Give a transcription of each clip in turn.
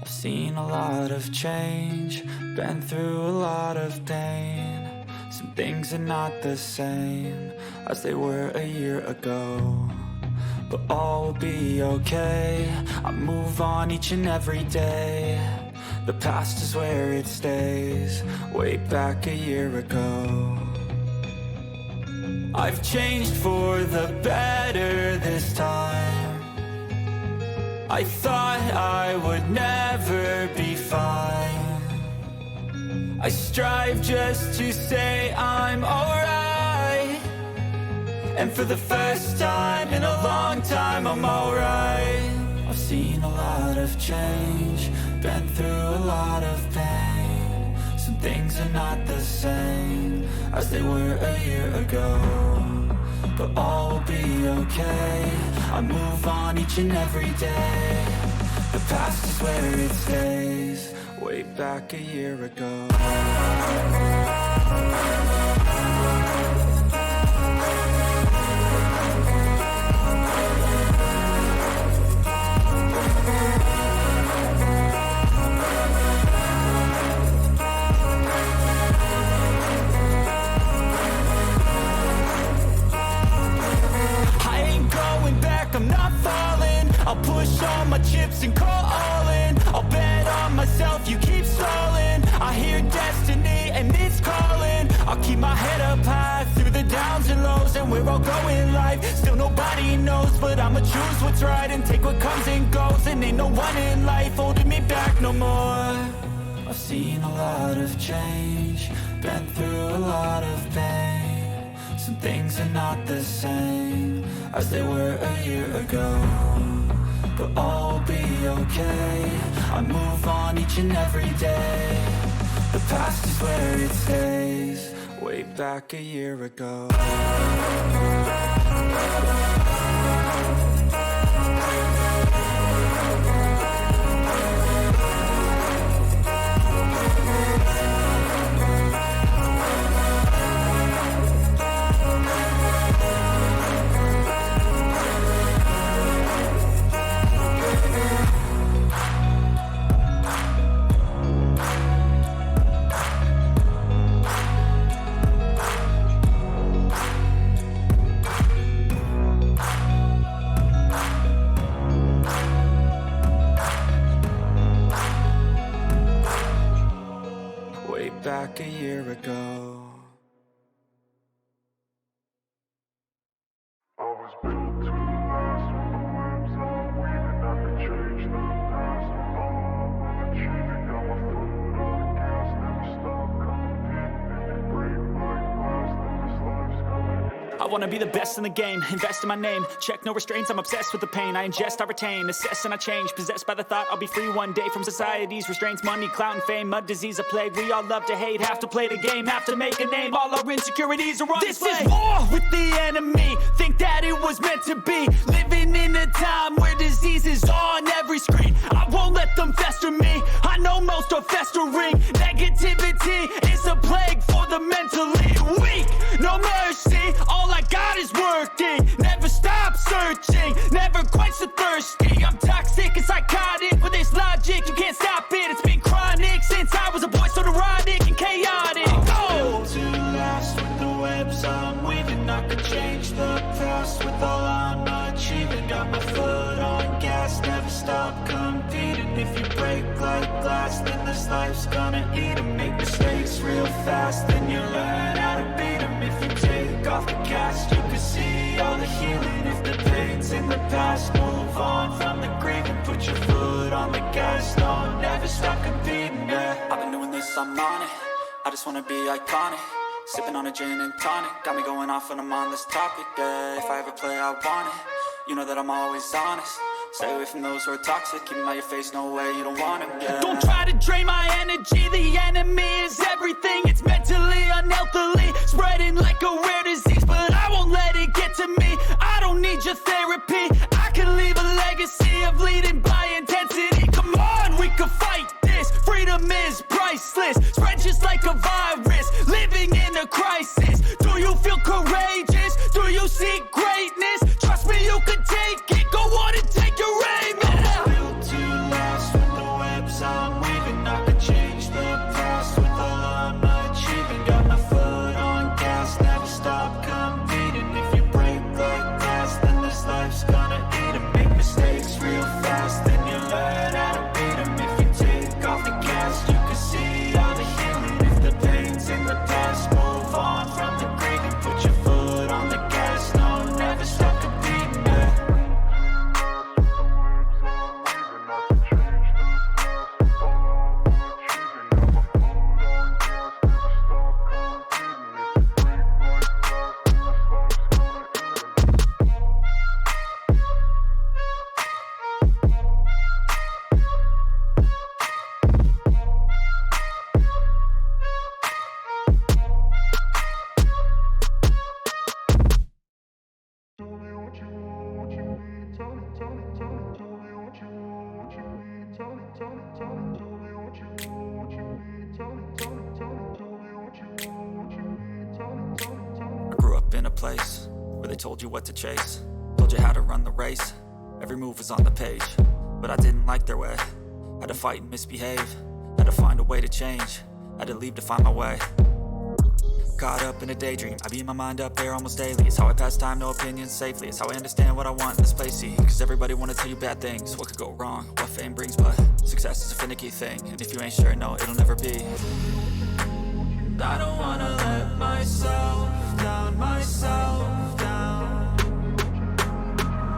I've seen a lot of change, been through a lot of pain. Some things are not the same as they were a year ago, but all will be okay. I move on each and every day. The past is where it stays, way back a year ago. I've changed for the better this time. I thought I would never be fine. I strive just to say I'm alright, and for the first time in a long time I'm alright. I've seen a lot of change, been through a lot of pain. Some things are not the same as they were a year ago, but all will be okay. I move on each and every day. The past is where it stays, way back a year ago. I'm not falling. I'll push all my chips and call all in. I'll bet on myself, you keep stalling. I hear destiny and it's calling. I'll keep my head up high through the downs and lows, and we're all going life. Still nobody knows, but I'ma choose what's right and take what comes and goes. And ain't no one in life holding me back no more. I've seen a lot of change, been through a lot of pain. Some things are not the same as they were a year ago, but all will be okay. I move on each and every day. The past is where it stays, way back a year ago. Back a year ago. I was built to last. With the webs I'm weaving, I could change the past. With all I'm achieving, got my foot on gas. Never stop competing. If you break my glass, then this life's gonna end. I wanna be the best in the game, invest in my name. Check no restraints, I'm obsessed with the pain. I ingest, I retain, assess and I change. Possessed by the thought I'll be free one day from society's restraints. Money, clout and fame, mud, disease, a plague. We all love to hate, have to play the game, have to make a name. All our insecurities are on display. This is war with the enemy, think that it was meant to be. Living in a time where disease is on every screen. I won't let them fester me, I know most are festering. Negativity is a plague for the mentally weak. No mercy, all I got is working. Never stop searching, never quench the thirsty. I'm toxic and psychotic, with this logic you can't stop it. It's been chronic since I was a boy, so neurotic and chaotic. Go! To last with the webs I'm weaving, I could change the past with all I'm achieving. Got my foot on gas, never stop competing. If you break like glass, then this life's gonna eat 'em. Make mistakes real fast, then you learn how to beat 'em. If you take off the cast, you can see all the healing. If the pain's in the past, move on from the grave and put your foot on the gas. No, never stop competing, yeah. I've been doing this, I'm on it. I just wanna be iconic. Sipping on a gin and tonic, got me going off when I'm on this topic, yeah. If I ever play, I want it. You know that I'm always honest. Stay away from those who are toxic. Keep them out your face, no way, you don't want them, yeah. Don't try to drain my energy. The enemy is everything. It's mentally, unhealthily, spreading like a rare disease. But I won't let it get to me. I don't need your therapy. I can leave a legacy of leading by intensity. Come on, we can fight this. Freedom is priceless. Spread just like a virus. Living in a crisis. Do you feel courageous? Do you seek greatness? Trust me, you can take it. Go on and take your aim. I was built to last with the webs tell me what you want, what you need. Tell me what you want, what you need. Tell me. I grew up in a place where they told you what to chase, told you how to run the race. Every move was on the page, but I didn't like their way. Had to fight and misbehave, had to find a way to change, had to leave to find my way. Caught up in a daydream, I beat my mind up there almost daily. It's how I pass time, no opinions safely. It's how I understand what I want in this place, see. Cause everybody wanna tell you bad things, what could go wrong, what fame brings. But success is a finicky thing, and if you ain't sure, no, it'll never be. I don't wanna let myself down, myself down.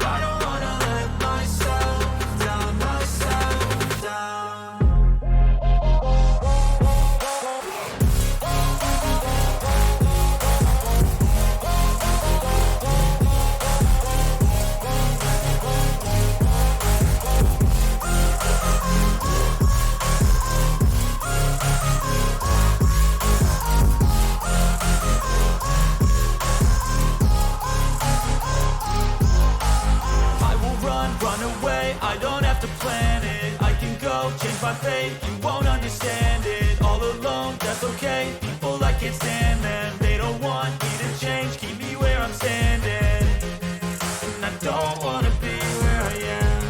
I don't wanna let myself down, myself down. I don't have to plan it, I can go change my fate. You won't understand it, all alone, that's okay. People I can't stand them, they don't want me to change. Keep me where I'm standing, and I don't wanna be where I am.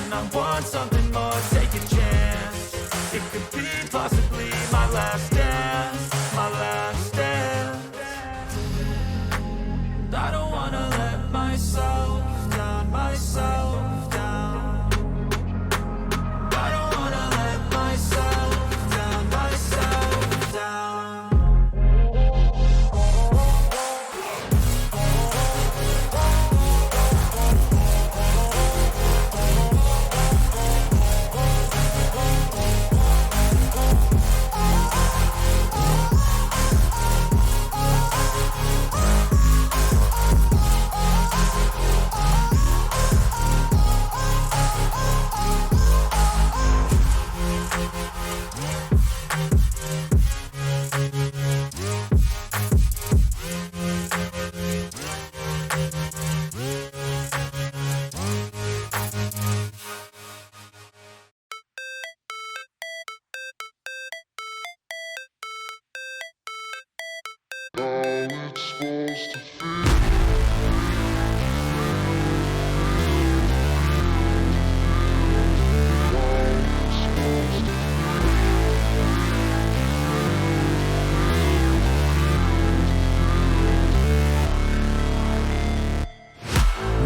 And I want something more, take a chance. It could be possibly my last dance, my last dance. I don't wanna let myself down, myself.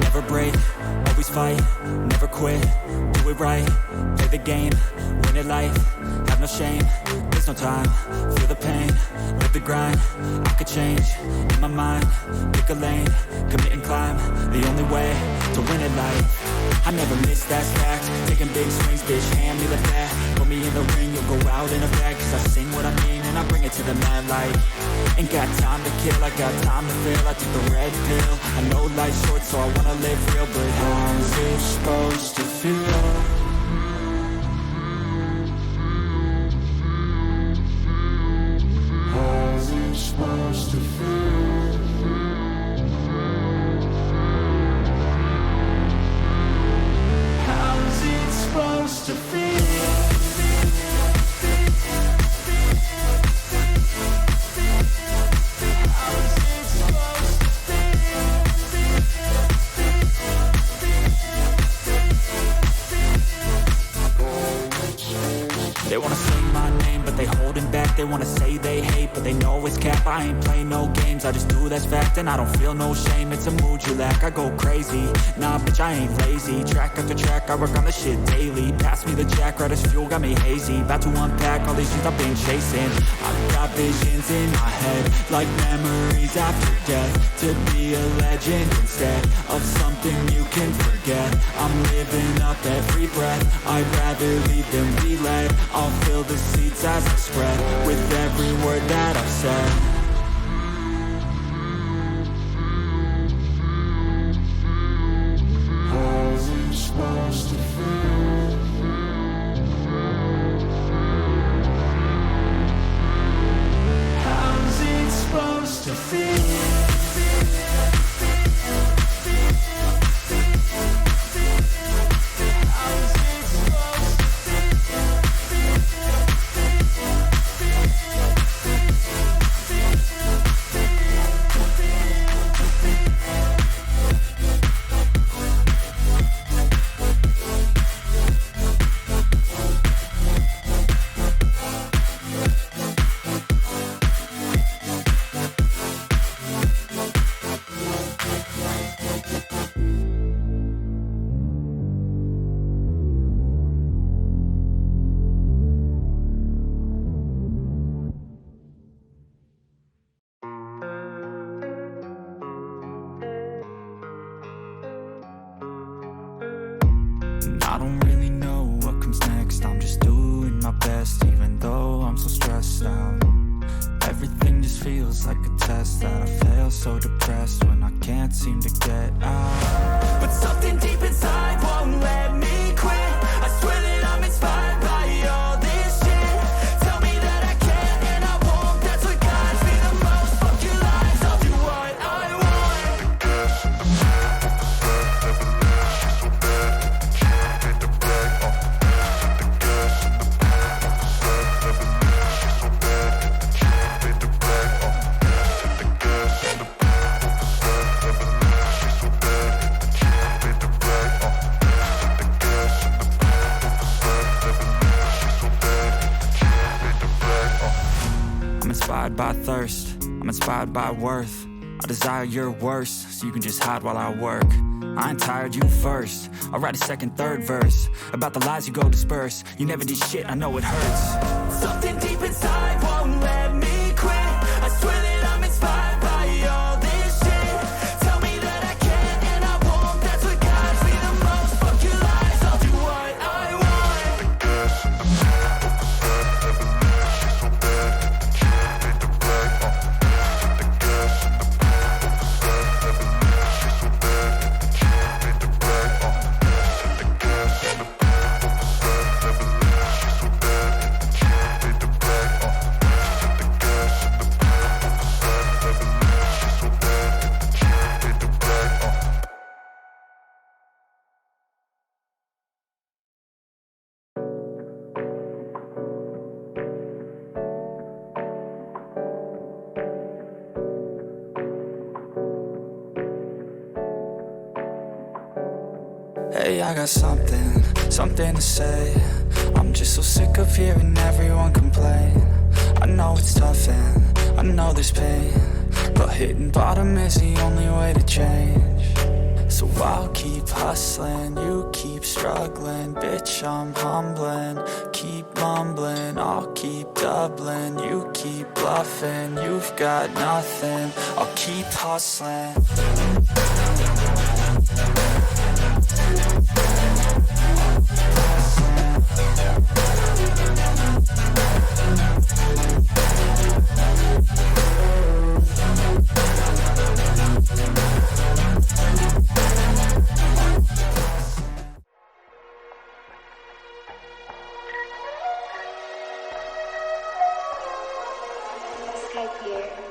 Never break, always fight, never quit, do it right, play the game, win it life, have no shame, there's no time, feel the pain, live the grind, I could change, in my mind, pick a lane, commit and climb, the only way to win it life. I never miss, that's fact, taking big swings, bitch, hand me the bat, put me in the ring, you'll go out in a bag, cause I sing what I mean and I bring it to the mad light. Ain't got time to kill, I got time to feel, I took the red pill, I know life's short so I wanna live real, but how's it supposed to feel? How's it supposed to feel? How's it supposed to feel? They wanna sing my name, but they holding back. They wanna say they hate, but they know it's cap. I ain't play no games, I just do that's fact. And I don't feel no shame, it's a mood you lack. I go crazy, nah bitch I ain't lazy. Track after track, I work on the shit daily. Pass me the jack, right as fuel, got me hazy. About to unpack all these things I've been chasing. I've got visions in my head, like memories after death. To be a legend instead of something you can forget. I'm living up every breath, I'd rather lead than be led. I'll fill the seats as I spread with every word that I've said. How's it supposed to feel? How's it supposed to feel? How's it supposed to feel? best, even though I'm so stressed out. Everything just feels like a test that I fail, so depressed when I can't seem to get out. But something deep inside won't let me quit. I swear that I'm inspired by all this shit. Tell me that I can and I won't, that's what guides me the most. Fuck your lies, I'll do what I want. I'm inspired by thirst, I'm inspired by worth. I desire your worst, so you can just hide while I work. I ain't tired, you first. I'll write a second, third verse about the lies you go disperse. You never did shit, I know it hurts. Something deep inside won't let me quit. I swear that I'm inspired by all this shit. Tell me that I can and I won't, that's what guides me the most. Fuck your lies, I'll do what I want. Hey, I got something to say. I'm just so sick of hearing everyone complain. I know it's tough and I know there's pain, but hitting bottom is the only way to change. So I'll keep hustling, you keep struggling. Bitch, I'm humbling, keep mumbling. I'll keep doubling, you keep bluffing. You've got nothing, I'll keep hustling. Skype here.